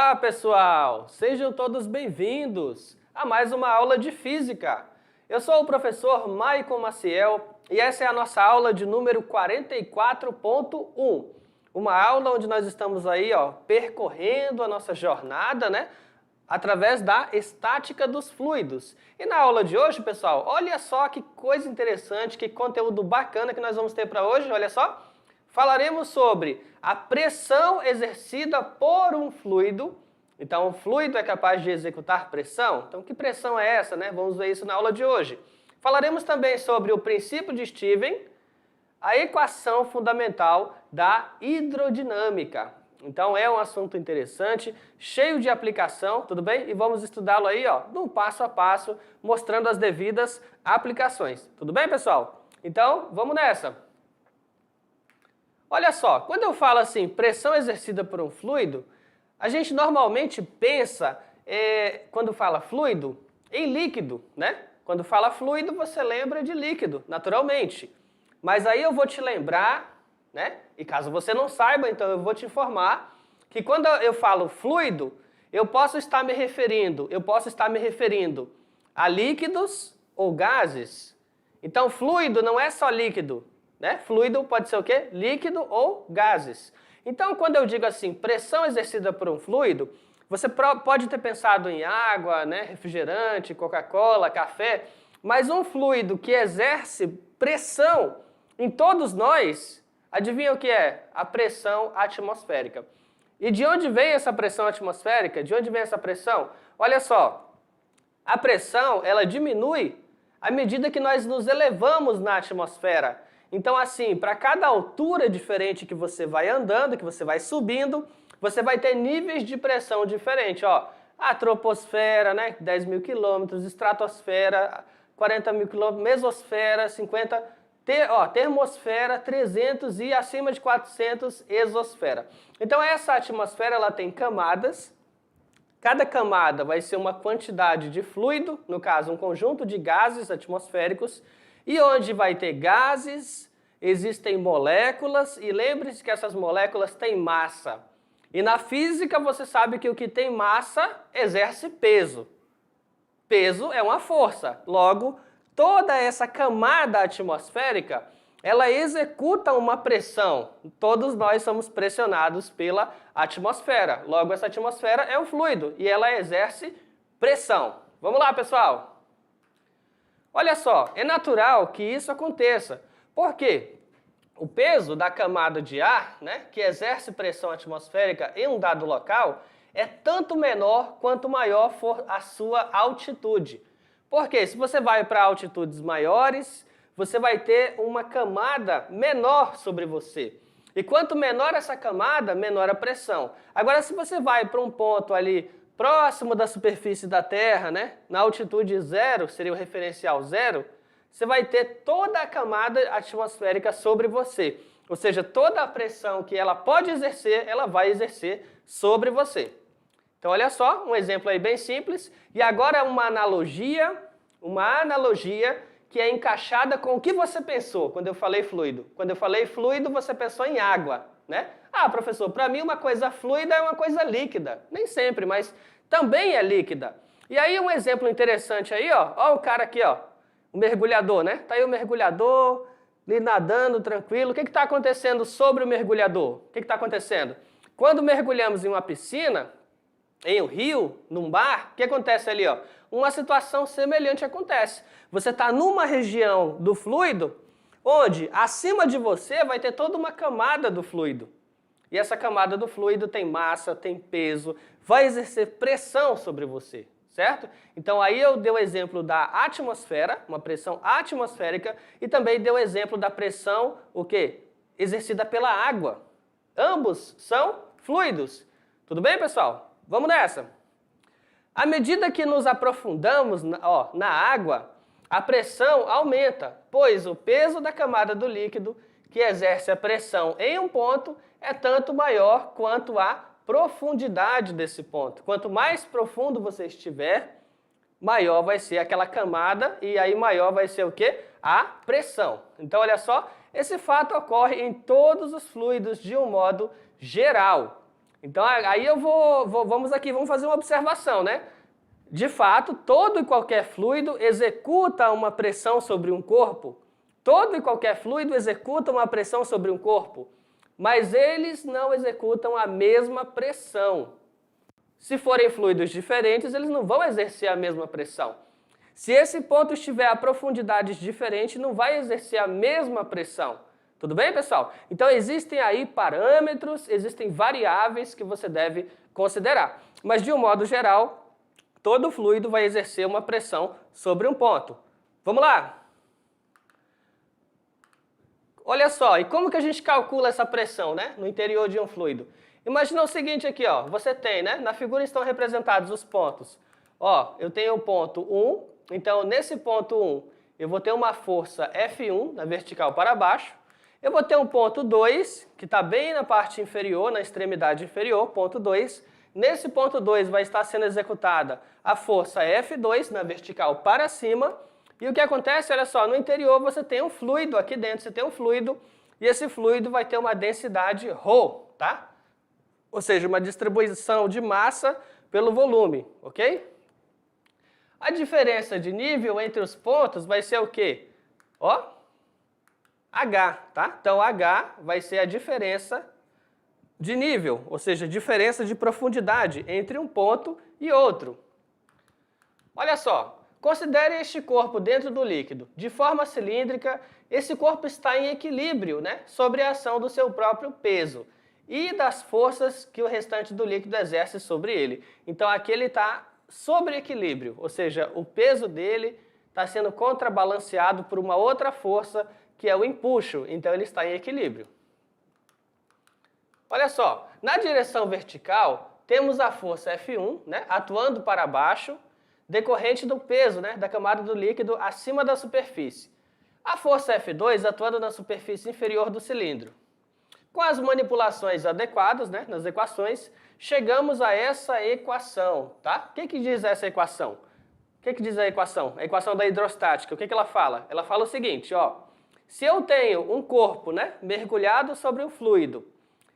Olá, pessoal! Sejam todos bem-vindos a mais uma aula de Física. Eu sou o professor Maicon Maciel e essa é a nossa aula de número 44.1. Uma aula onde nós estamos aí, percorrendo a nossa jornada, através da estática dos fluidos. E na aula de hoje, pessoal, olha só que coisa interessante, que conteúdo bacana que nós vamos ter para hoje, olha só. Falaremos sobre a pressão exercida por um fluido. Então, o fluido é capaz de executar pressão? Então, que pressão é essa, Vamos ver isso na aula de hoje. Falaremos também sobre o princípio de Stevens, a equação fundamental da hidrodinâmica. Então, é um assunto interessante, cheio de aplicação, tudo bem? E vamos estudá-lo aí, no passo a passo, mostrando as devidas aplicações. Tudo bem, pessoal? Então, vamos nessa! Olha só, quando eu falo assim, pressão exercida por um fluido, a gente normalmente pensa, quando fala fluido, em líquido, Quando fala fluido, você lembra de líquido, naturalmente. Mas aí eu vou te lembrar, E caso você não saiba, então eu vou te informar que quando eu falo fluido, eu posso estar me referindo a líquidos ou gases. Então, fluido não é só líquido. Fluido pode ser o quê? Líquido ou gases. Então, quando eu digo assim, pressão exercida por um fluido, você pode ter pensado em água, refrigerante, Coca-Cola, café, mas um fluido que exerce pressão em todos nós, adivinha o que é? A pressão atmosférica. E de onde vem essa pressão atmosférica? De onde vem essa pressão? Olha só, a pressão, ela diminui à medida que nós nos elevamos na atmosfera. Então, assim, para cada altura diferente que você vai andando, que você vai subindo, você vai ter níveis de pressão diferentes. A troposfera, 10 mil quilômetros, estratosfera, 40 mil quilômetros, mesosfera, 50, termosfera, 300 e acima de 400, exosfera. Então, essa atmosfera, ela tem camadas. Cada camada vai ser uma quantidade de fluido, no caso, um conjunto de gases atmosféricos. E onde vai ter gases, existem moléculas, e lembre-se que essas moléculas têm massa. E na física você sabe que o que tem massa exerce peso. Peso é uma força. Logo, toda essa camada atmosférica, ela executa uma pressão. Todos nós somos pressionados pela atmosfera. Logo, essa atmosfera é um fluido e ela exerce pressão. Vamos lá, pessoal! Olha só, é natural que isso aconteça. Por quê? O peso da camada de ar, que exerce pressão atmosférica em um dado local, é tanto menor quanto maior for a sua altitude. Porque se você vai para altitudes maiores, você vai ter uma camada menor sobre você. E quanto menor essa camada, menor a pressão. Agora, se você vai para um ponto ali próximo da superfície da Terra, na altitude zero, seria o referencial zero, você vai ter toda a camada atmosférica sobre você. Ou seja, toda a pressão que ela pode exercer, ela vai exercer sobre você. Então, olha só, um exemplo aí bem simples. E agora uma analogia que é encaixada com o que você pensou quando eu falei fluido. Quando eu falei fluido, você pensou em água, Ah, professor, para mim uma coisa fluida é uma coisa líquida. Nem sempre, mas também é líquida. E aí um exemplo interessante aí, ó o cara aqui, o mergulhador, Tá aí o mergulhador, ali nadando, tranquilo. O que está acontecendo sobre o mergulhador? O que está acontecendo? Quando mergulhamos em uma piscina, em um rio, num mar, o que acontece ali, Uma situação semelhante acontece. Você está numa região do fluido, onde acima de você vai ter toda uma camada do fluido. E essa camada do fluido tem massa, tem peso, vai exercer pressão sobre você, certo? Então aí eu dei o exemplo da atmosfera, uma pressão atmosférica, e também dei o exemplo da pressão, o quê? Exercida pela água. Ambos são fluidos. Tudo bem, pessoal? Vamos nessa! À medida que nos aprofundamos na água, a pressão aumenta, pois o peso da camada do líquido que exerce a pressão em um ponto é tanto maior quanto a profundidade desse ponto. Quanto mais profundo você estiver, maior vai ser aquela camada e aí maior vai ser o quê? A pressão. Então, olha só, esse fato ocorre em todos os fluidos de um modo geral. Então, aí vamos aqui, vamos fazer uma observação, né? De fato, todo e qualquer fluido executa uma pressão sobre um corpo. Todo e qualquer fluido executa uma pressão sobre um corpo, mas eles não executam a mesma pressão. Se forem fluidos diferentes, eles não vão exercer a mesma pressão. Se esse ponto estiver a profundidades diferentes, não vai exercer a mesma pressão. Tudo bem, pessoal? Então, existem aí parâmetros, existem variáveis que você deve considerar. Mas, de um modo geral, todo fluido vai exercer uma pressão sobre um ponto. Vamos lá? Olha só, e como que a gente calcula essa pressão, né, no interior de um fluido? Imagina o seguinte aqui, ó, você tem, né, na figura estão representados os pontos. Ó, eu tenho o ponto 1, então nesse ponto 1 eu vou ter uma força F1 na vertical para baixo. Eu vou ter um ponto 2, que está bem na parte inferior, na extremidade inferior, ponto 2. Nesse ponto 2 vai estar sendo executada a força F2 na vertical para cima. E o que acontece, olha só, no interior você tem um fluido, aqui dentro você tem um fluido, e esse fluido vai ter uma densidade ρ, tá? Ou seja, uma distribuição de massa pelo volume, ok? A diferença de nível entre os pontos vai ser o quê? Ó, H, tá? Então, H vai ser a diferença de nível, ou seja, diferença de profundidade entre um ponto e outro. Olha só. Considere este corpo dentro do líquido. De forma cilíndrica, esse corpo está em equilíbrio, né, sobre a ação do seu próprio peso e das forças que o restante do líquido exerce sobre ele. Então aqui ele está sobre equilíbrio, ou seja, o peso dele está sendo contrabalanceado por uma outra força que é o empuxo, então ele está em equilíbrio. Olha só, na direção vertical temos a força F1, né, atuando para baixo, decorrente do peso, né, da camada do líquido acima da superfície. A força F2 atuando na superfície inferior do cilindro. Com as manipulações adequadas, né, nas equações, chegamos a essa equação, tá? O que diz essa equação? O que diz a equação? A equação da hidrostática. O que ela fala? Ela fala o seguinte, ó. Se eu tenho um corpo, né, mergulhado sobre um fluido,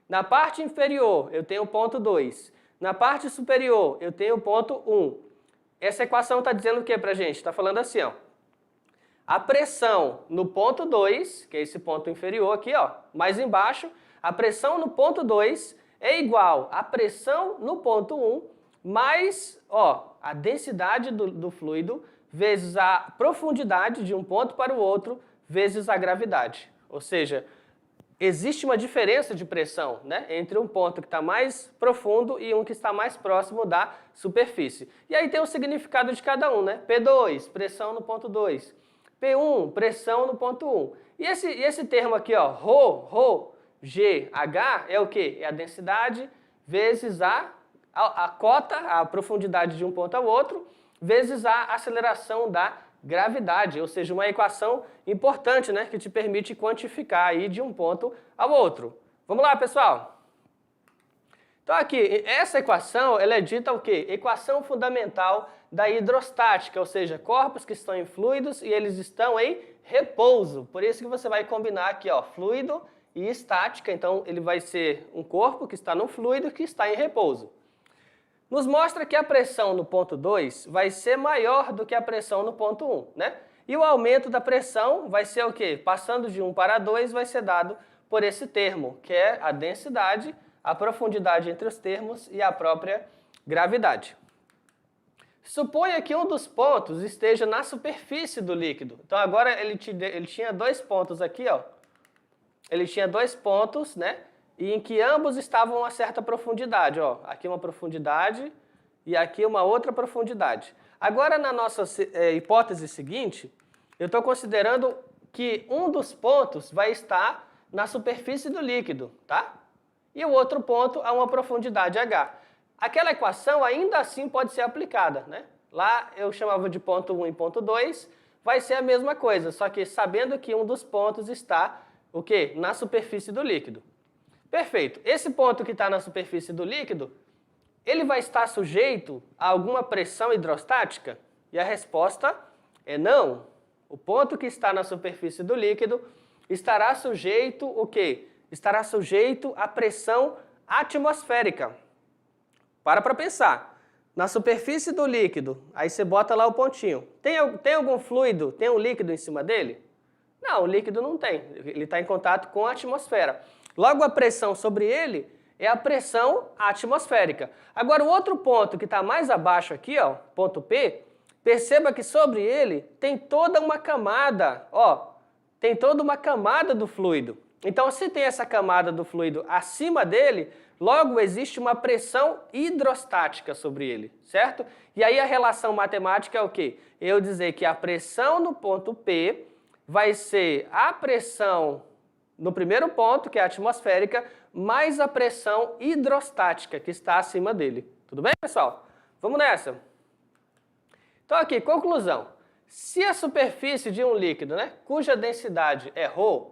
na parte inferior eu tenho o ponto 2, na parte superior eu tenho o ponto 1. Essa equação está dizendo o que para a gente? Está falando assim, ó. A pressão no ponto 2, que é esse ponto inferior aqui, ó, mais embaixo, a pressão no ponto 2 é igual à pressão no ponto 1 mais, ó, a densidade do fluido vezes a profundidade de um ponto para o outro vezes a gravidade. Ou seja, existe uma diferença de pressão, né, entre um ponto que está mais profundo e um que está mais próximo da superfície. E aí tem o significado de cada um, né? P2, pressão no ponto 2. P1, pressão no ponto 1. E esse termo aqui, ó, ρ, G, H, é o quê? É a densidade vezes a cota, a profundidade de um ponto ao outro, vezes a aceleração da gravidade, ou seja, uma equação importante, né, que te permite quantificar aí de um ponto ao outro. Vamos lá, pessoal? Então aqui, essa equação, ela é dita o quê? Equação fundamental da hidrostática, ou seja, corpos que estão em fluidos e eles estão em repouso. Por isso que você vai combinar aqui, ó, fluido e estática, então ele vai ser um corpo que está no fluido que está em repouso. Nos mostra que a pressão no ponto 2 vai ser maior do que a pressão no ponto 1, né? E o aumento da pressão vai ser o quê? Passando de 1 para 2 vai ser dado por esse termo, que é a densidade, a profundidade entre os termos e a própria gravidade. Suponha que um dos pontos esteja na superfície do líquido. Então agora ele tinha dois pontos aqui, ó. Ele tinha dois pontos, né? E em que ambos estavam a certa profundidade, ó. Aqui uma profundidade e aqui uma outra profundidade. Agora, na nossa hipótese seguinte, eu estou considerando que um dos pontos vai estar na superfície do líquido, tá? E o outro ponto a uma profundidade h. Aquela equação ainda assim pode ser aplicada, né? Lá eu chamava de ponto 1 e ponto 2, vai ser a mesma coisa, só que sabendo que um dos pontos está, o quê? Na superfície do líquido. Perfeito. Esse ponto que está na superfície do líquido, ele vai estar sujeito a alguma pressão hidrostática? E a resposta é não. O ponto que está na superfície do líquido estará sujeito o quê? Estará sujeito à pressão atmosférica. Para pensar. Na superfície do líquido, aí você bota lá o pontinho. Tem algum fluido, tem um líquido em cima dele? Não, o líquido não tem. Ele está em contato com a atmosfera. Logo, a pressão sobre ele é a pressão atmosférica. Agora, o outro ponto que está mais abaixo aqui, ó, ponto P, perceba que sobre ele tem toda uma camada, ó, tem toda uma camada do fluido. Então, se tem essa camada do fluido acima dele, logo existe uma pressão hidrostática sobre ele, certo? E aí a relação matemática é o quê? Eu dizer que a pressão no ponto P vai ser a pressão no primeiro ponto, que é a atmosférica, mais a pressão hidrostática que está acima dele. Tudo bem, pessoal? Vamos nessa. Então aqui, conclusão. Se a superfície de um líquido, né, cuja densidade é ρ,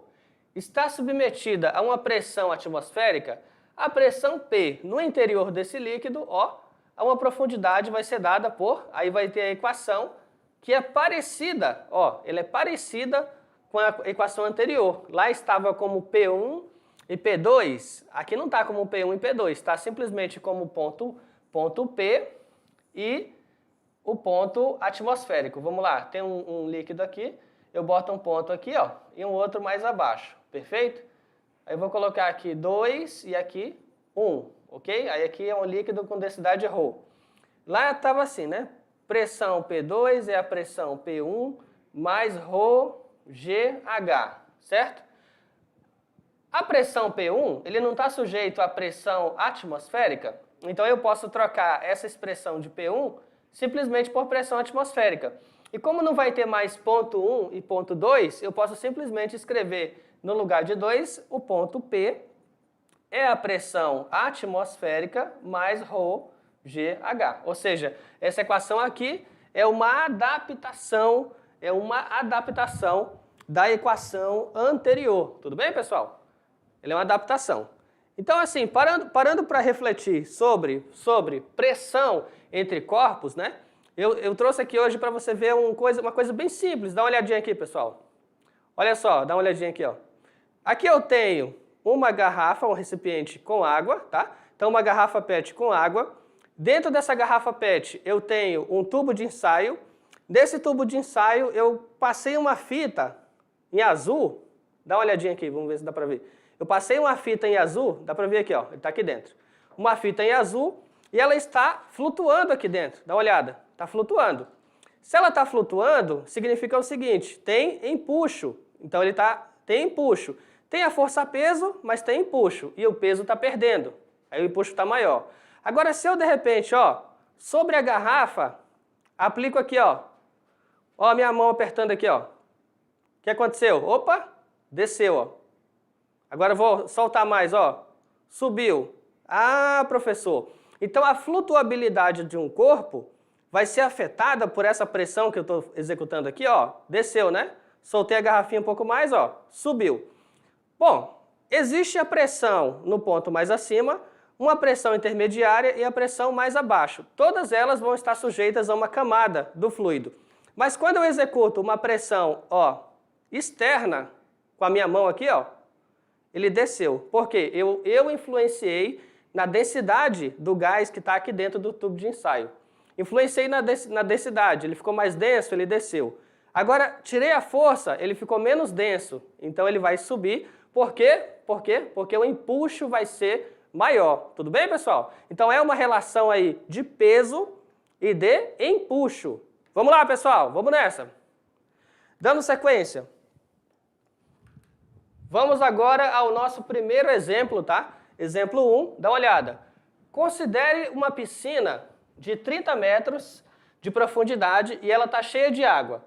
está submetida a uma pressão atmosférica, a pressão P no interior desse líquido, ó, a uma profundidade vai ser dada por, aí vai ter a equação que é parecida, ó, ela é parecida com a equação anterior. Lá estava como P1 e P2, aqui não está como P1 e P2, está simplesmente como ponto P e o ponto atmosférico. Vamos lá, tem um líquido aqui, eu boto um ponto aqui, ó, e um outro mais abaixo, perfeito? Aí eu vou colocar aqui 2 e aqui 1, ok? Aí aqui é um líquido com densidade ρ. Lá estava assim, né? Pressão P2 é a pressão P1 mais ρGH, certo? A pressão P1, ele não está sujeito à pressão atmosférica, então eu posso trocar essa expressão de P1 simplesmente por pressão atmosférica. E como não vai ter mais ponto 1 e ponto 2, eu posso simplesmente escrever no lugar de 2, o ponto P é a pressão atmosférica mais ρGH. Ou seja, essa equação aqui é uma adaptação da equação anterior. Tudo bem, pessoal? Ela é uma adaptação. Então, assim, parando para refletir sobre pressão entre corpos, né? Eu trouxe aqui hoje para você ver uma coisa bem simples. Dá uma olhadinha aqui, pessoal. Olha só, dá uma olhadinha aqui, ó. Aqui eu tenho uma garrafa, um recipiente com água, tá? Então, uma garrafa PET com água. Dentro dessa garrafa PET, eu tenho um tubo de ensaio. Desse tubo de ensaio, eu passei uma fita em azul. Dá uma olhadinha aqui, vamos ver se dá para ver. Eu passei uma fita em azul, dá para ver aqui, ó, ele está aqui dentro. Uma fita em azul e ela está flutuando aqui dentro. Dá uma olhada, está flutuando. Se ela está flutuando, significa o seguinte, tem empuxo. Então, tem empuxo. Tem a força-peso, mas tem empuxo. E o peso está perdendo. Aí o empuxo está maior. Agora, se eu, de repente, ó, sobre a garrafa, aplico aqui, ó a minha mão apertando aqui, ó. O que aconteceu? Opa, desceu, ó. Agora eu vou soltar mais, ó. Subiu. Ah, professor. Então, a flutuabilidade de um corpo vai ser afetada por essa pressão que eu estou executando aqui, ó. Desceu, né? Soltei a garrafinha um pouco mais, ó. Subiu. Bom, existe a pressão no ponto mais acima, uma pressão intermediária e a pressão mais abaixo. Todas elas vão estar sujeitas a uma camada do fluido. Mas quando eu executo uma pressão, ó, externa, com a minha mão aqui, ó, ele desceu. Por quê? Eu influenciei na densidade do gás que está aqui dentro do tubo de ensaio. Influenciei na densidade, ele ficou mais denso, ele desceu. Agora, tirei a força, ele ficou menos denso, então ele vai subir. Por quê? Porque o empuxo vai ser maior. Tudo bem, pessoal? Então, é uma relação aí de peso e de empuxo. Vamos lá, pessoal, vamos nessa. Dando sequência. Vamos agora ao nosso primeiro exemplo, tá? Exemplo 1, dá uma olhada. Considere uma piscina de 30 metros de profundidade e ela está cheia de água.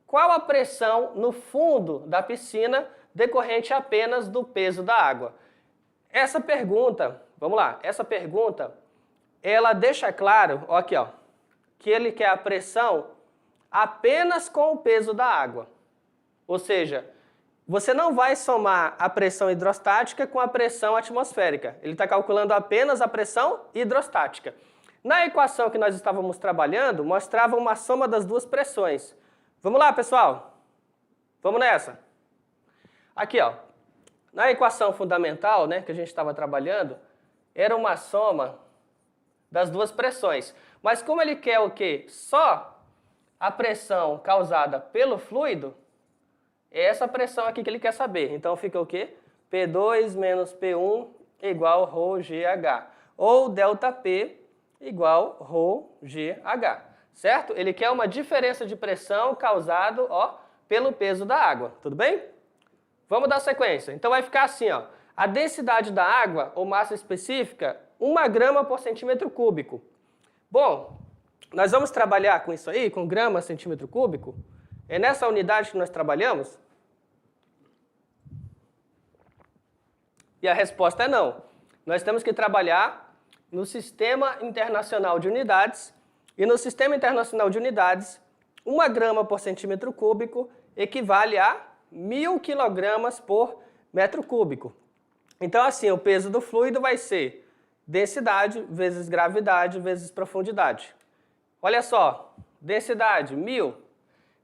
Qual a pressão no fundo da piscina decorrente apenas do peso da água? Essa pergunta, vamos lá, essa pergunta, ela deixa claro, ó aqui, ó, que ele quer a pressão apenas com o peso da água. Ou seja, você não vai somar a pressão hidrostática com a pressão atmosférica. Ele está calculando apenas a pressão hidrostática. Na equação que nós estávamos trabalhando, mostrava uma soma das duas pressões. Vamos lá, pessoal? Vamos nessa. Aqui, ó. Na equação fundamental, né, que a gente estava trabalhando, era uma soma das duas pressões. Mas como ele quer o quê? Só a pressão causada pelo fluido, é essa pressão aqui que ele quer saber. Então fica o quê? P2 menos P1 igual ρGH. Ou ΔP igual ρGH. Certo? Ele quer uma diferença de pressão causada, ó, pelo peso da água. Tudo bem? Vamos dar sequência. Então vai ficar assim, ó. A densidade da água, ou massa específica, 1 grama por centímetro cúbico. Bom, nós vamos trabalhar com isso aí, com grama centímetro cúbico. É nessa unidade que nós trabalhamos? E a resposta é não. Nós temos que trabalhar no Sistema Internacional de Unidades. E no Sistema Internacional de Unidades, 1 grama por centímetro cúbico equivale a 1.000 quilogramas por metro cúbico. Então, assim, o peso do fluido vai ser densidade vezes gravidade vezes profundidade. Olha só, densidade, 1.000.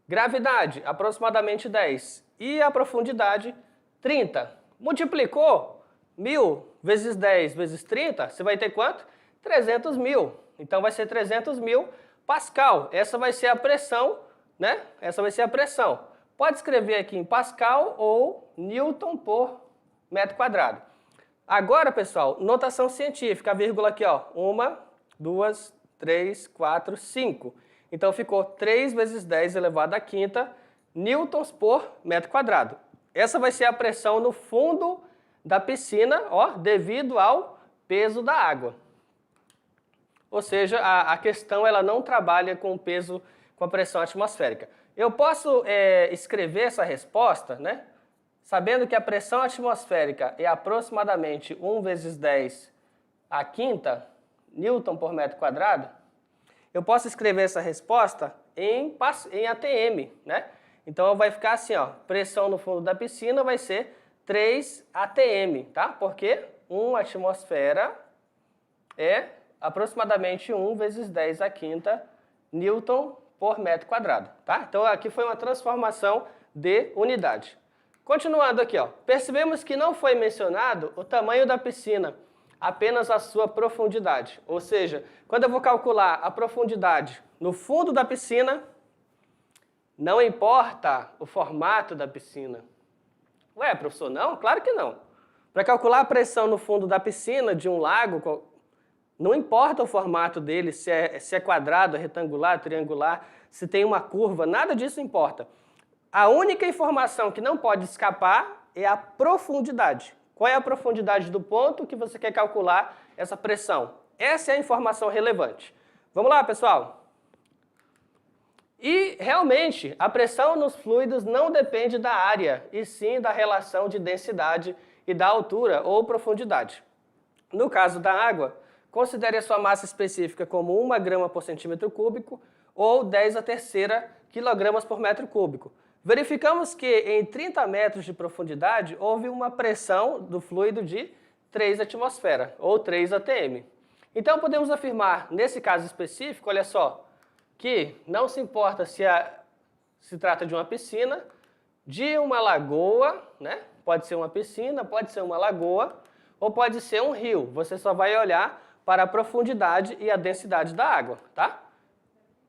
Gravidade, aproximadamente 10. E a profundidade, 30. Multiplicou 1.000 vezes 10 vezes 30, você vai ter quanto? 300.000. Então, vai ser 300.000 Pascal. Essa vai ser a pressão, né? Essa vai ser a pressão. Pode escrever aqui em Pascal ou Newton por metro quadrado. Agora, pessoal, notação científica, a vírgula aqui, ó. 1, 2, 3, 4, 5. Então, ficou 3 vezes 10 elevado à quinta newtons por metro quadrado. Essa vai ser a pressão no fundo da piscina, ó, devido ao peso da água. Ou seja, a questão ela não trabalha com o peso, com a pressão atmosférica. Eu posso escrever essa resposta, né? Sabendo que a pressão atmosférica é aproximadamente 1 vezes 10 à quinta newton por metro quadrado, eu posso escrever essa resposta em ATM, né? Então vai ficar assim, ó, pressão no fundo da piscina vai ser 3 ATM, tá? Porque 1 atmosfera é aproximadamente 1 vezes 10 à quinta newton por metro quadrado, tá? Então aqui foi uma transformação de unidade. Continuando aqui, ó, percebemos que não foi mencionado o tamanho da piscina, apenas a sua profundidade. Ou seja, quando eu vou calcular a profundidade no fundo da piscina, não importa o formato da piscina. Ué, professor, não? Claro que não. Para calcular a pressão no fundo da piscina de um lago, não importa o formato dele, se é quadrado, retangular, triangular, se tem uma curva, nada disso importa. A única informação que não pode escapar é a profundidade. Qual é a profundidade do ponto que você quer calcular essa pressão? Essa é a informação relevante. Vamos lá, pessoal? E, realmente, a pressão nos fluidos não depende da área, e sim da relação de densidade e da altura ou profundidade. No caso da água, considere a sua massa específica como 1 grama por centímetro cúbico ou 10 a terceira quilogramas por metro cúbico. Verificamos que em 30 metros de profundidade houve uma pressão do fluido de 3 atmosferas, ou 3 atm. Então podemos afirmar, nesse caso específico, olha só, que não se importa se trata de uma piscina, de uma lagoa, né? Pode ser uma piscina, pode ser uma lagoa, ou pode ser um rio. Você só vai olhar para a profundidade e a densidade da água, tá?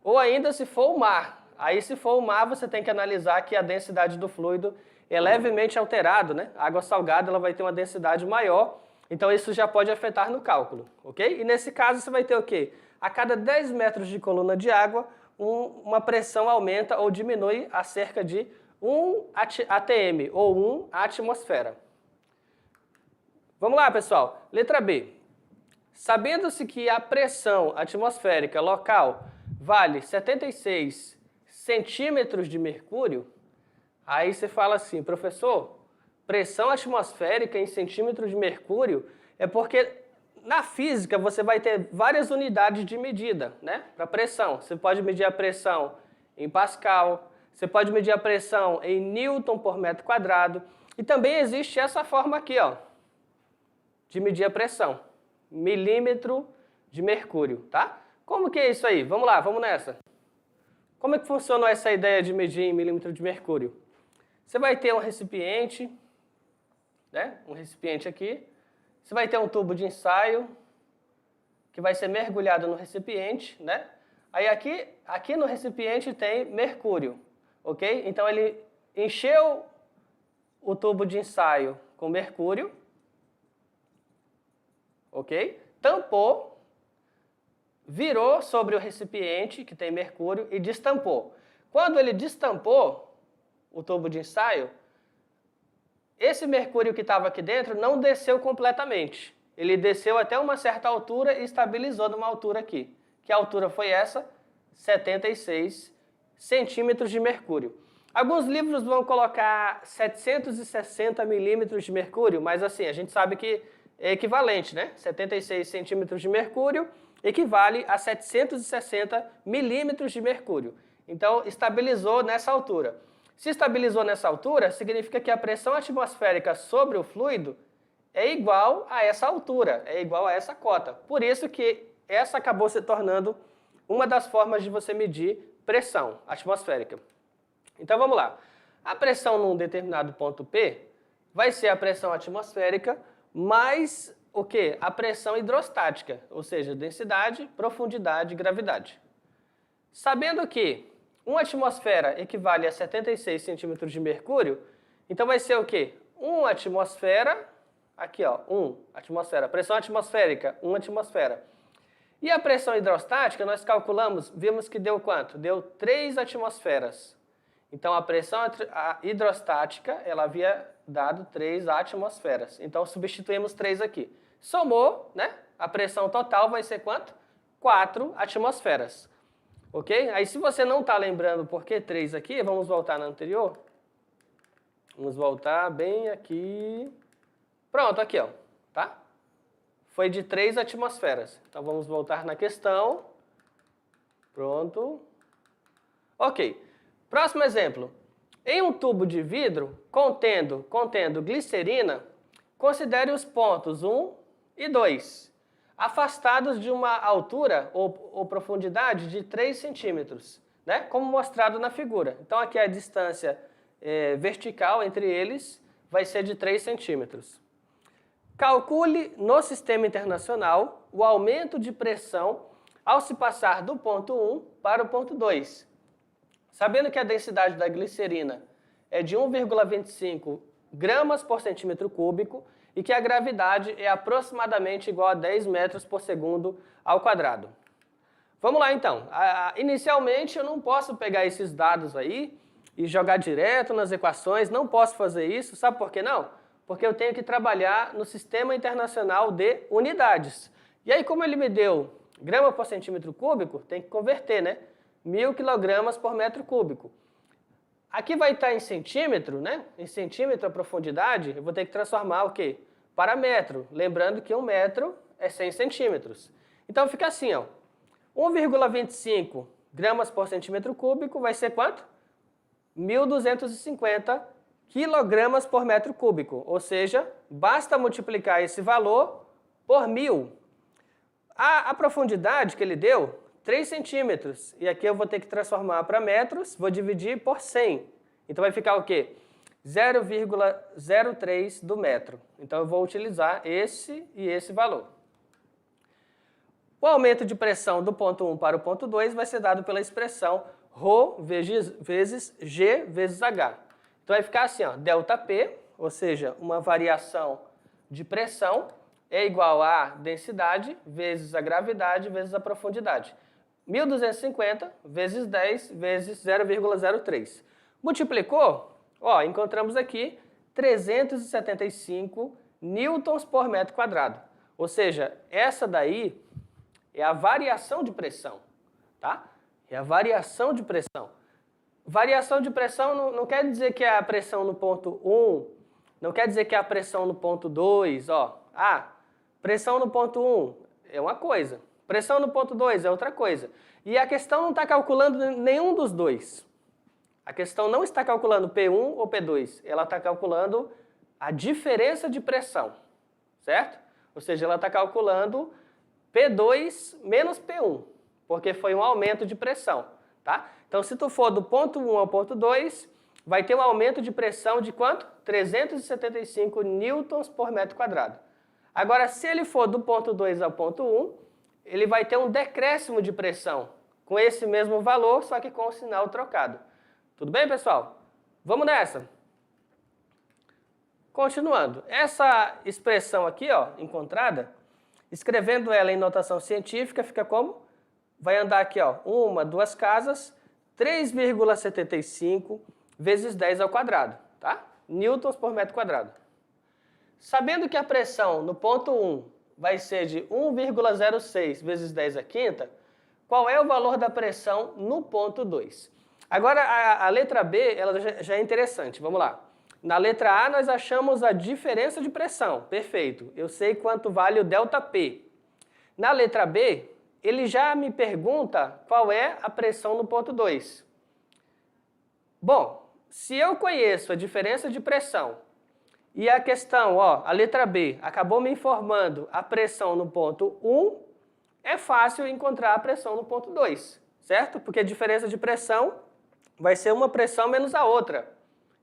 Ou ainda se for o mar. Aí se for o mar, você tem que analisar que a densidade do fluido é levemente alterada, né? A água salgada ela vai ter uma densidade maior, então isso já pode afetar no cálculo, ok? E nesse caso você vai ter o quê? A cada 10 metros de coluna de água, uma pressão aumenta ou diminui a cerca de 1 atm, ou 1 atmosfera. Vamos lá, pessoal. Letra B. Sabendo-se que a pressão atmosférica local vale 76 centímetros de mercúrio, aí você fala assim, professor, pressão atmosférica em centímetros de mercúrio é porque na física você vai ter várias unidades de medida, né, para pressão. Você pode medir a pressão em Pascal, você pode medir a pressão em Newton por metro quadrado, e também existe essa forma aqui, ó, de medir a pressão, milímetro de mercúrio, tá? Como que é isso aí? Vamos lá, vamos nessa. Como é que funciona essa ideia de medir em milímetro de mercúrio? Você vai ter um recipiente, né? Um recipiente aqui. Você vai ter um tubo de ensaio, que vai ser mergulhado no recipiente, né? Aí aqui no recipiente tem mercúrio, ok? Então ele encheu o tubo de ensaio com mercúrio, ok? Tampou, virou sobre o recipiente que tem mercúrio e destampou. Quando ele destampou o tubo de ensaio, esse mercúrio que estava aqui dentro não desceu completamente. Ele desceu até uma certa altura e estabilizou numa altura aqui. Que altura foi essa? 76 centímetros de mercúrio. Alguns livros vão colocar 760 milímetros de mercúrio, mas assim, a gente sabe que é equivalente, né? 76 centímetros de mercúrio equivale a 760 milímetros de mercúrio. Então, estabilizou nessa altura. Se estabilizou nessa altura, significa que a pressão atmosférica sobre o fluido é igual a essa altura, é igual a essa cota. Por isso que essa acabou se tornando uma das formas de você medir pressão atmosférica. Então vamos lá. A pressão num determinado ponto P vai ser a pressão atmosférica mais o quê? A pressão hidrostática, ou seja, densidade, profundidade e gravidade. Sabendo que uma atmosfera equivale a 76 centímetros de mercúrio, então vai ser o quê? Uma atmosfera, aqui ó, atmosfera, pressão atmosférica, 1 atmosfera. E a pressão hidrostática, nós calculamos, vimos que deu quanto? Deu 3 atmosferas. Então a pressão hidrostática, ela havia dado 3 atmosferas. Então substituímos 3 aqui. Somou, né? A pressão total vai ser quanto? 4 atmosferas. Ok? Aí se você não está lembrando por que 3 aqui, vamos voltar na anterior. Vamos voltar bem aqui. Pronto, aqui ó, tá? Foi de 3 atmosferas. Então vamos voltar na questão. Pronto. Ok. Próximo exemplo. Em um tubo de vidro contendo glicerina, considere os pontos 1 e 2. Afastados de uma altura ou profundidade de 3 centímetros, né? Como mostrado na figura. Então, aqui a distância vertical entre eles vai ser de 3 centímetros. Calcule no sistema internacional o aumento de pressão ao se passar do ponto 1 para o ponto 2. Sabendo que a densidade da glicerina é de 1,25 gramas por centímetro cúbico, e que a gravidade é aproximadamente igual a 10 metros por segundo ao quadrado. Vamos lá então. Inicialmente eu não posso pegar esses dados aí e jogar direto nas equações, não posso fazer isso, sabe por que não? Porque eu tenho que trabalhar no Sistema Internacional de Unidades. E aí como ele me deu grama por centímetro cúbico, tem que converter, né? 1000 quilogramas por metro cúbico. Aqui vai estar em centímetro, né? Em centímetro a profundidade, eu vou ter que transformar o quê? Para metro. Lembrando que 1 metro é 100 centímetros. Então fica assim, ó. 1,25 gramas por centímetro cúbico vai ser quanto? 1.250 quilogramas por metro cúbico. Ou seja, basta multiplicar esse valor por 1000. A profundidade que ele deu, 3 centímetros, e aqui eu vou ter que transformar para metros, vou dividir por 100. Então vai ficar o quê? 0,03 do metro. Então eu vou utilizar esse e esse valor. O aumento de pressão do ponto 1 para o ponto 2 vai ser dado pela expressão ρ vezes G vezes H. Então vai ficar assim, ó, ΔP, ou seja, uma variação de pressão, é igual a densidade vezes a gravidade vezes a profundidade. 1.250 vezes 10 vezes 0,03. Multiplicou? Ó, encontramos aqui 375 newtons por metro quadrado. Ou seja, essa daí é a variação de pressão, tá? É a variação de pressão. Variação de pressão não quer dizer que é a pressão no ponto 1, não quer dizer que é a pressão no ponto 2, ó. Pressão no ponto 1 é uma coisa. Pressão no ponto 2 é outra coisa. E a questão não está calculando nenhum dos dois. A questão não está calculando P1 ou P2. Ela está calculando a diferença de pressão, certo? Ou seja, ela está calculando P2 menos P1, porque foi um aumento de pressão, tá? Então, se tu for do ponto 1 ao ponto 2, vai ter um aumento de pressão de quanto? 375 newtons por metro quadrado. Agora, se ele for do ponto 2 ao ponto 1, ele vai ter um decréscimo de pressão, com esse mesmo valor, só que com o sinal trocado. Tudo bem, pessoal? Vamos nessa. Continuando, essa expressão aqui, ó, encontrada, escrevendo ela em notação científica, fica como? Vai andar aqui, ó, 1, 2 casas, 3,75 vezes 10 ao quadrado, tá? Newtons por metro quadrado. Sabendo que a pressão no ponto 1 vai ser de 1,06 vezes 10 à quinta, qual é o valor da pressão no ponto 2? Agora, a letra B ela já é interessante, vamos lá. Na letra A, nós achamos a diferença de pressão, perfeito. Eu sei quanto vale o ΔP. Na letra B, ele já me pergunta qual é a pressão no ponto 2. Bom, se eu conheço a diferença de pressão e a questão, ó, a letra B, acabou me informando a pressão no ponto 1, é fácil encontrar a pressão no ponto 2, certo? Porque a diferença de pressão vai ser uma pressão menos a outra.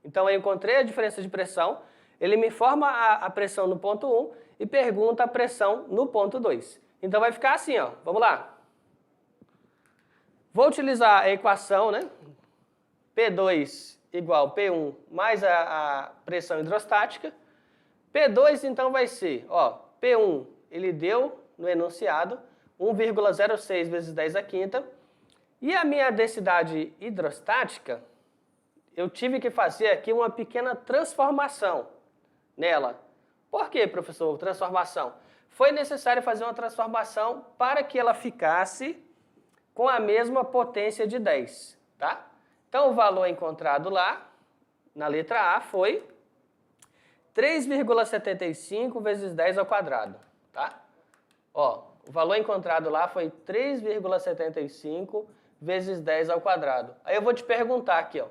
Então, eu encontrei a diferença de pressão, ele me informa a pressão no ponto 1 e pergunta a pressão no ponto 2. Então, vai ficar assim, ó, vamos lá. Vou utilizar a equação, né? P2 igual P1 mais a pressão hidrostática. P2, então, vai ser, ó, P1, ele deu no enunciado, 1,06 vezes 10 à quinta. E a minha densidade hidrostática, eu tive que fazer aqui uma pequena transformação nela. Por que, professor, transformação? Foi necessário fazer uma transformação para que ela ficasse com a mesma potência de 10, tá? Então, o valor encontrado lá, na letra A, foi 3,75 vezes 10 ao quadrado, tá? Ó, o valor encontrado lá foi 3,75 vezes 10 ao quadrado. Aí eu vou te perguntar aqui, ó.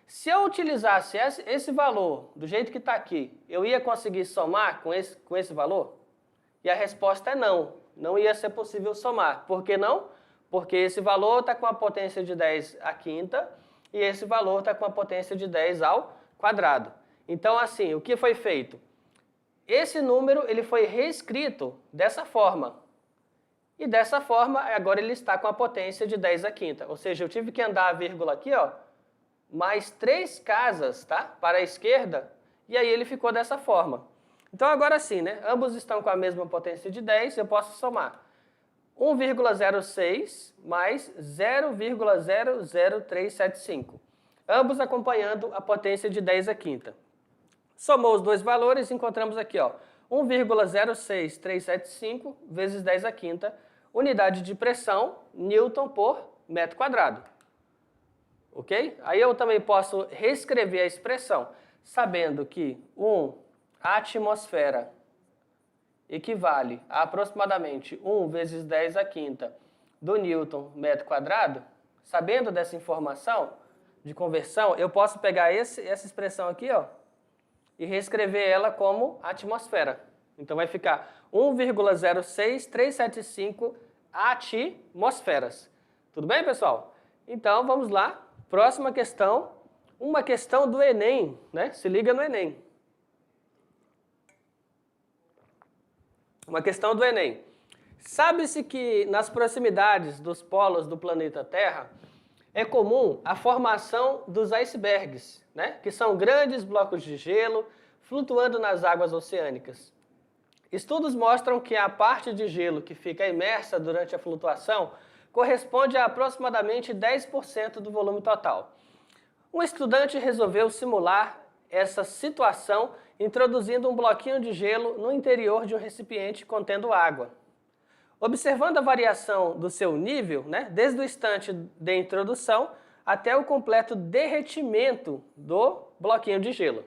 Se eu utilizasse esse valor do jeito que está aqui, eu ia conseguir somar com esse valor? E a resposta é não. Não ia ser possível somar. Por que não? Porque esse valor está com a potência de 10 à quinta e esse valor está com a potência de 10 ao quadrado. Então, assim, o que foi feito? Esse número ele foi reescrito dessa forma. E dessa forma, agora ele está com a potência de 10 à quinta. Ou seja, eu tive que andar a vírgula aqui, ó, mais 3 casas, tá? Para a esquerda, e aí ele ficou dessa forma. Então, agora sim, né? Ambos estão com a mesma potência de 10, eu posso somar 1,06 mais 0,00375. Ambos acompanhando a potência de 10 à quinta. Somou os dois valores, encontramos aqui, ó, 1,06375 vezes 10 à quinta, unidade de pressão, Newton por metro quadrado. Ok? Aí eu também posso reescrever a expressão, sabendo que a atmosfera equivale a aproximadamente 1 vezes 10 à quinta do Newton metro quadrado. Sabendo dessa informação de conversão, eu posso pegar essa expressão aqui, ó, e reescrever ela como atmosfera. Então vai ficar 1,06375 atmosferas. Tudo bem, pessoal? Então vamos lá. Próxima questão, uma questão do Enem, né? Se liga no Enem. Uma questão do Enem. Sabe-se que nas proximidades dos polos do planeta Terra é comum a formação dos icebergs, né? Que são grandes blocos de gelo flutuando nas águas oceânicas. Estudos mostram que a parte de gelo que fica imersa durante a flutuação corresponde a aproximadamente 10% do volume total. Um estudante resolveu simular essa situação introduzindo um bloquinho de gelo no interior de um recipiente contendo água. Observando a variação do seu nível, né, desde o instante de introdução até o completo derretimento do bloquinho de gelo.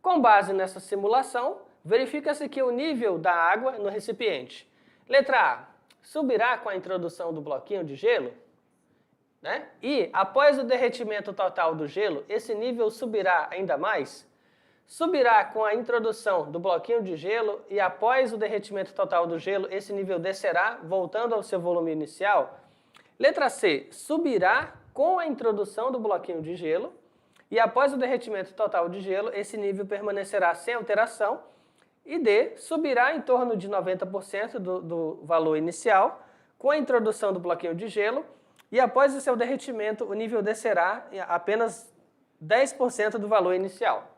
Com base nessa simulação, verifica-se que o nível da água no recipiente, letra A, subirá com a introdução do bloquinho de gelo, né? E, após o derretimento total do gelo, esse nível subirá ainda mais? Subirá com a introdução do bloquinho de gelo e, após o derretimento total do gelo, esse nível descerá, voltando ao seu volume inicial? Letra C, subirá com a introdução do bloquinho de gelo e, após o derretimento total de gelo, esse nível permanecerá sem alteração. E D, subirá em torno de 90% do valor inicial com a introdução do bloquinho de gelo e após o seu derretimento o nível descerá a apenas 10% do valor inicial.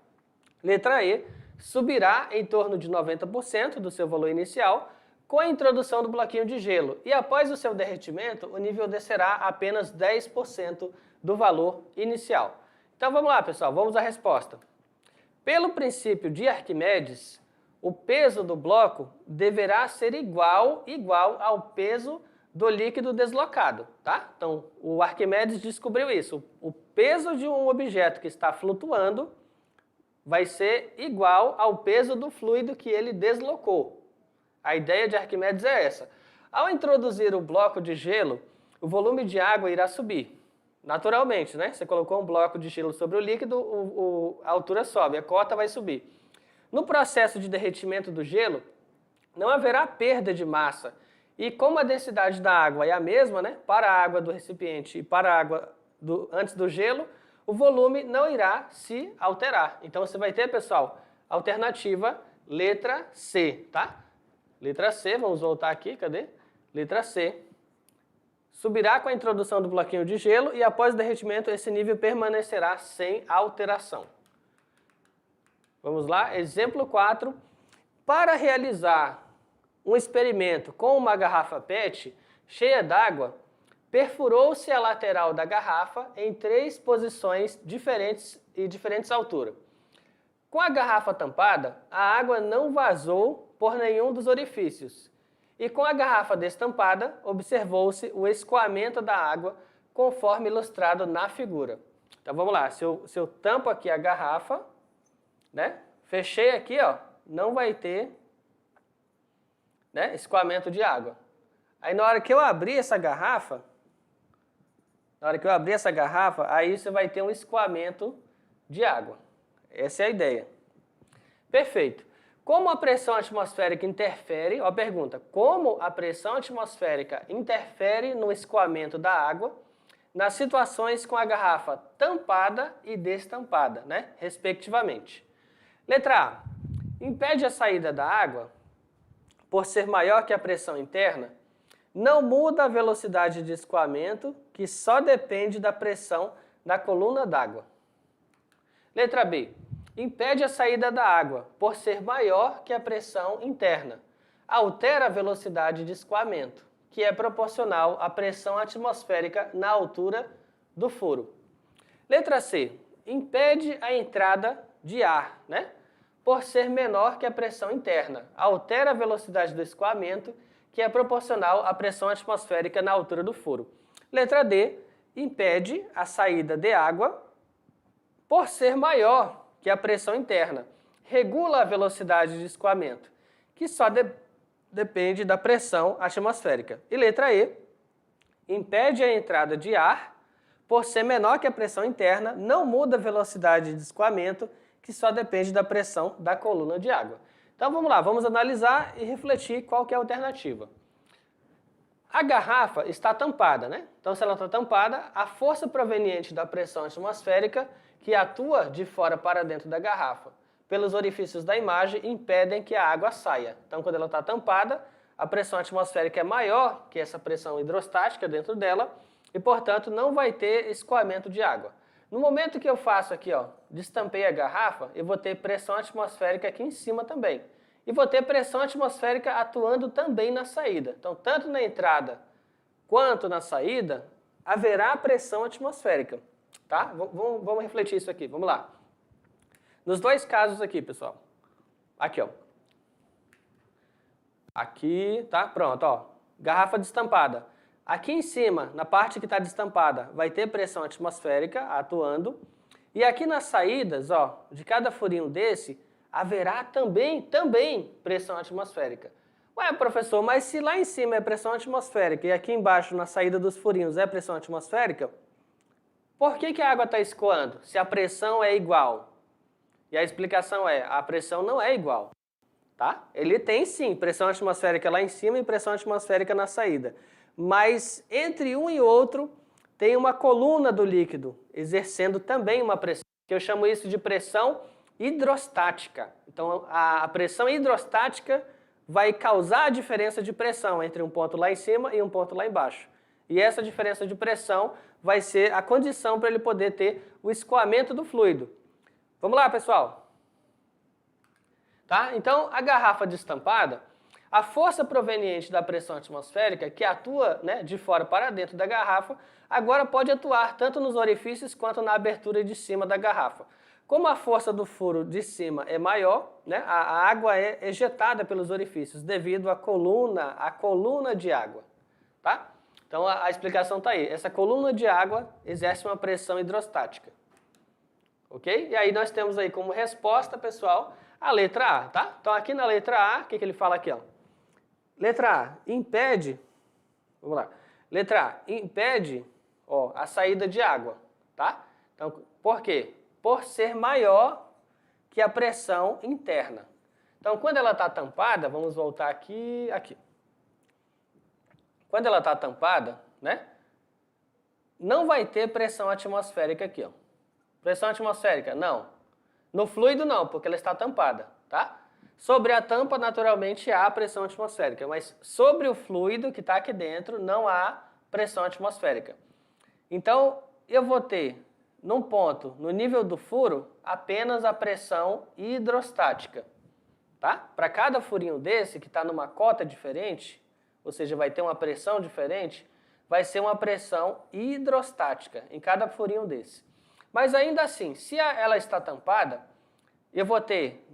Letra E, subirá em torno de 90% do seu valor inicial com a introdução do bloquinho de gelo e após o seu derretimento o nível descerá a apenas 10% do valor inicial. Então vamos lá, pessoal, vamos à resposta. Pelo princípio de Arquimedes, o peso do bloco deverá ser igual ao peso do líquido deslocado, tá? Então, o Arquimedes descobriu isso. O peso de um objeto que está flutuando vai ser igual ao peso do fluido que ele deslocou. A ideia de Arquimedes é essa. Ao introduzir o bloco de gelo, o volume de água irá subir. Naturalmente, né? Você colocou um bloco de gelo sobre o líquido, a altura sobe, a cota vai subir. No processo de derretimento do gelo, não haverá perda de massa. E como a densidade da água é a mesma, né, para a água do recipiente e para a água antes do gelo, o volume não irá se alterar. Então você vai ter, pessoal, alternativa letra C, tá? Letra C, vamos voltar aqui, cadê? Letra C. Subirá com a introdução do bloquinho de gelo e após o derretimento esse nível permanecerá sem alteração. Vamos lá, exemplo 4. Para realizar um experimento com uma garrafa PET cheia d'água, perfurou-se a lateral da garrafa em 3 posições diferentes alturas. Com a garrafa tampada, a água não vazou por nenhum dos orifícios. E com a garrafa destampada, observou-se o escoamento da água, conforme ilustrado na figura. Então vamos lá, se eu tampo aqui a garrafa, né? Fechei aqui, ó, não vai ter, né, escoamento de água. Aí na hora que eu abrir essa garrafa, aí você vai ter um escoamento de água. Essa é a ideia. Perfeito. Como a pressão atmosférica interfere, ó, pergunta, como a pressão atmosférica interfere no escoamento da água nas situações com a garrafa tampada e destampada, né, respectivamente? Letra A. Impede a saída da água, por ser maior que a pressão interna, não muda a velocidade de escoamento, que só depende da pressão da coluna d'água. Letra B. Impede a saída da água, por ser maior que a pressão interna. Altera a velocidade de escoamento, que é proporcional à pressão atmosférica na altura do furo. Letra C. Impede a entrada de ar, né? Por ser menor que a pressão interna. Altera a velocidade do escoamento, que é proporcional à pressão atmosférica na altura do furo. Letra D. Impede a saída de água, por ser maior que a pressão interna. Regula a velocidade de escoamento, que só depende da pressão atmosférica. E letra E. Impede a entrada de ar, por ser menor que a pressão interna, não muda a velocidade de escoamento, que só depende da pressão da coluna de água. Então vamos lá, vamos analisar e refletir qual que é a alternativa. A garrafa está tampada, né? Então se ela está tampada, a força proveniente da pressão atmosférica que atua de fora para dentro da garrafa, pelos orifícios da imagem, impedem que a água saia. Então quando ela está tampada, a pressão atmosférica é maior que essa pressão hidrostática dentro dela e, portanto, não vai ter escoamento de água. No momento que eu faço aqui, ó, destampei a garrafa, eu vou ter pressão atmosférica aqui em cima também. E vou ter pressão atmosférica atuando também na saída. Então, tanto na entrada quanto na saída, haverá pressão atmosférica. Tá? Vamos refletir isso aqui, vamos lá. Nos dois casos aqui, pessoal. Aqui, ó. Aqui, tá? Pronto, ó. Garrafa destampada. Aqui em cima, na parte que está destampada, vai ter pressão atmosférica atuando. E aqui nas saídas, ó, de cada furinho desse, haverá também pressão atmosférica. Ué, professor, mas se lá em cima é pressão atmosférica e aqui embaixo, na saída dos furinhos, é pressão atmosférica, por que a água está escoando, se a pressão é igual? E a explicação é, a pressão não é igual. Tá? Ele tem sim pressão atmosférica lá em cima e pressão atmosférica na saída. Mas entre um e outro tem uma coluna do líquido exercendo também uma pressão, que eu chamo isso de pressão hidrostática. Então, a pressão hidrostática vai causar a diferença de pressão entre um ponto lá em cima e um ponto lá embaixo. E essa diferença de pressão vai ser a condição para ele poder ter o escoamento do fluido. Vamos lá, pessoal? Tá? Então, a garrafa destampada, a força proveniente da pressão atmosférica, que atua, né, de fora para dentro da garrafa, agora pode atuar tanto nos orifícios quanto na abertura de cima da garrafa. Como a força do furo de cima é maior, né, a água é ejetada pelos orifícios devido à coluna de água. Tá? Então a explicação está aí. Essa coluna de água exerce uma pressão hidrostática. Ok? E aí nós temos aí como resposta, pessoal, a letra A. Tá? Então aqui na letra A, o que ele fala aqui? Ó? Letra A, impede, vamos lá. Letra A, impede, ó, a saída de água. Tá? Então, por quê? Por ser maior que a pressão interna. Então, quando ela está tampada, vamos voltar aqui. Quando ela está tampada, né, não vai ter pressão atmosférica aqui. Ó. Pressão atmosférica, não. No fluido, não, porque ela está tampada. Tá? Sobre a tampa, naturalmente, há pressão atmosférica, mas sobre o fluido que está aqui dentro, não há pressão atmosférica. Então, eu vou ter num ponto, no nível do furo, apenas a pressão hidrostática. Tá? Para cada furinho desse, que está numa cota diferente, ou seja, vai ter uma pressão diferente, vai ser uma pressão hidrostática em cada furinho desse. Mas ainda assim, se ela está tampada, eu vou ter,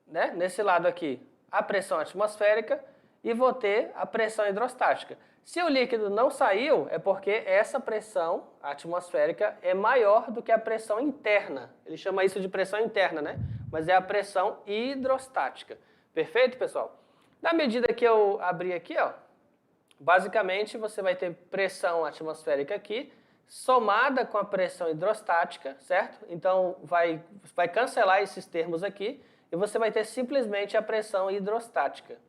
né, nesse lado aqui, a pressão atmosférica e vou ter a pressão hidrostática. Se o líquido não saiu, é porque essa pressão atmosférica é maior do que a pressão interna. Ele chama isso de pressão interna, né? Mas é a pressão hidrostática. Perfeito, pessoal? Na medida que eu abrir aqui, ó, basicamente você vai ter pressão atmosférica aqui, somada com a pressão hidrostática, certo? Então vai cancelar esses termos aqui e você vai ter simplesmente a pressão hidrostática.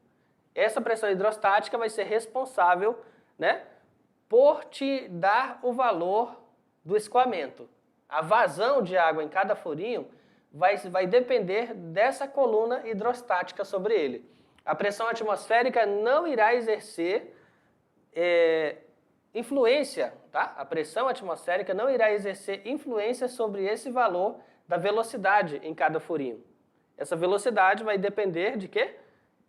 Essa pressão hidrostática vai ser responsável, né, por te dar o valor do escoamento. A vazão de água em cada furinho vai depender dessa coluna hidrostática sobre ele. A pressão atmosférica não irá exercer influência, tá? A pressão atmosférica não irá exercer influência sobre esse valor da velocidade em cada furinho. Essa velocidade vai depender de quê?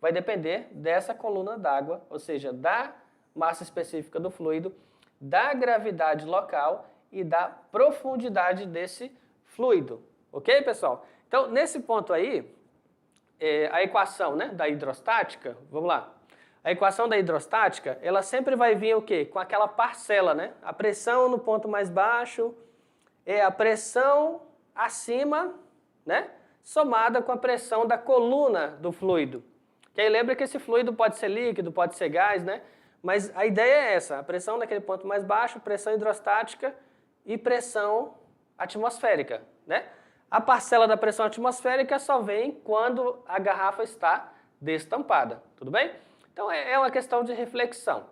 Vai depender dessa coluna d'água, ou seja, da massa específica do fluido, da gravidade local e da profundidade desse fluido. Ok, pessoal? Então, nesse ponto aí, a equação, né, da hidrostática, vamos lá. A equação da hidrostática, ela sempre vai vir o quê? Com aquela parcela, né? A pressão no ponto mais baixo é a pressão acima, né, somada com a pressão da coluna do fluido. Que aí lembra que esse fluido pode ser líquido, pode ser gás, né? Mas a ideia é essa, a pressão naquele ponto mais baixo, pressão hidrostática e pressão atmosférica, né? A parcela da pressão atmosférica só vem quando a garrafa está destampada, tudo bem? Então é uma questão de reflexão.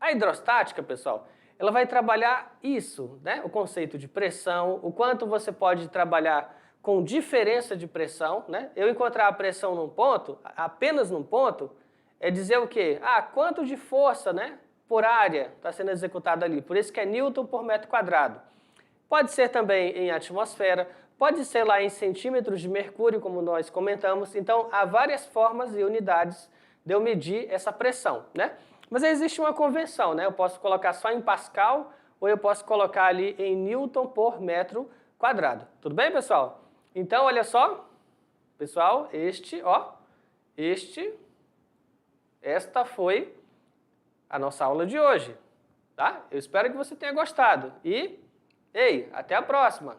A hidrostática, pessoal, ela vai trabalhar isso, né? O conceito de pressão, o quanto você pode trabalhar com diferença de pressão, né? Eu encontrar a pressão num ponto, apenas num ponto, é dizer o quê? Ah, quanto de força, né, por área está sendo executada ali. Por isso que é Newton por metro quadrado. Pode ser também em atmosfera, pode ser lá em centímetros de mercúrio, como nós comentamos. Então, há várias formas e unidades de eu medir essa pressão, né? Mas existe uma convenção, né? Eu posso colocar só em Pascal ou eu posso colocar ali em Newton por metro quadrado. Tudo bem, pessoal? Então, olha só, pessoal, esta foi a nossa aula de hoje, tá? Eu espero que você tenha gostado e, ei, até a próxima.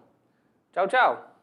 Tchau, tchau.